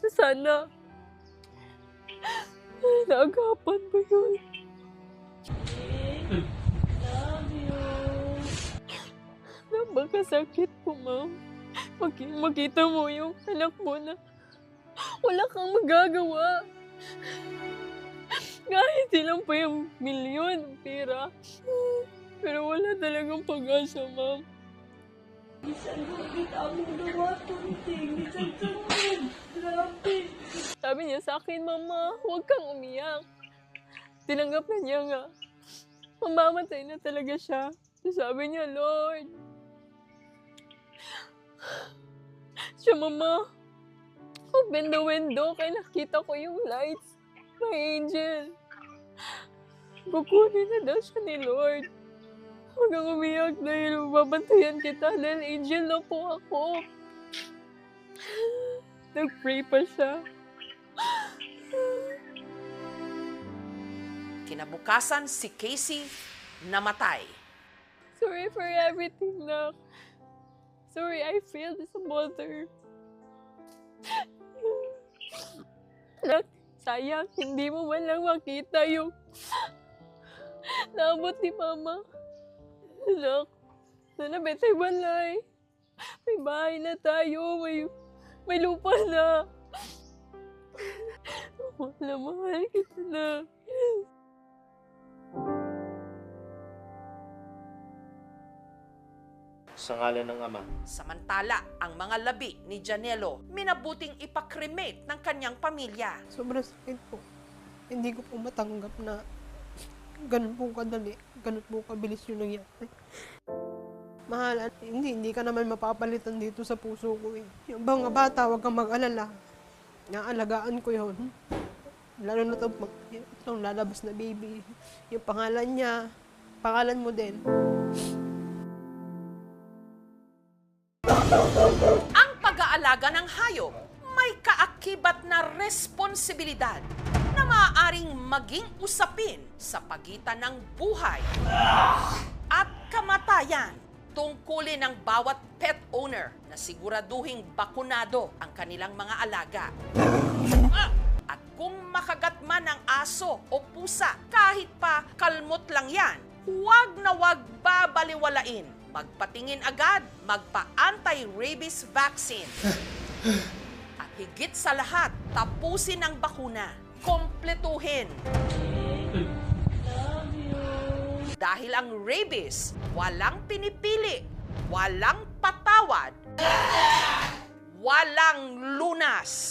Sana naagapan mo yun. Napakasakit po, ma'am. Makita mo yung anak mo na wala kang magagawa. Kahit ilang pa yung milyon ng pera. Pero wala talagang pag-asa, ma'am. Sabi niya sa akin, Mama, huwag kang umiyak. Tinanggap na niya nga. Mamamatay na talaga siya. Sabi niya, Lord, siya, Mama, open the window kaya nakita ko yung lights. My angel. Kukunin na daw siya ni Lord. Huwag kang umiyak dahil babantayan kita dahil angel na po ako. Nag-pray pa siya. Kinabukasan si Casey namatay. Sorry for everything, Nak. Sorry, I failed as a mother. Nak, sayang, hindi mo man lang makita yung naabot ni Mama. Nak, sana betay balay. May bahay na tayo, may lupa na. Mahal kita na. Sa ngalan ng Ama. Samantala, ang mga labi ni Janelo minabuting ipakremate ng kanyang pamilya. Sobrang sakit po. Hindi ko po matanggap na ganun po kadali, ganun po kabilis yung nangyari. Mahal, hindi ka naman mapapalitan dito sa puso ko eh. Yung mga bata, huwag kang mag-alala. Naalagaan ko yun. Lalo na itong lalabas na baby. Yung pangalan niya, pangalan mo din. Ang pag-aalaga ng hayop may kaakibat na responsibilidad na maaaring maging usapin sa pagitan ng buhay at kamatayan. Tungkulin ng bawat pet owner na siguraduhing bakunado ang kanilang mga alaga. At kung makagat man ang aso o pusa, kahit pa kalmot lang yan, huwag na huwag babaliwalain. Magpatingin agad, magpa-anti-rabies vaccine. At higit sa lahat, tapusin ang bakuna. Kompletuhin. Dahil ang rabies, walang pinipili, walang patawad, walang lunas.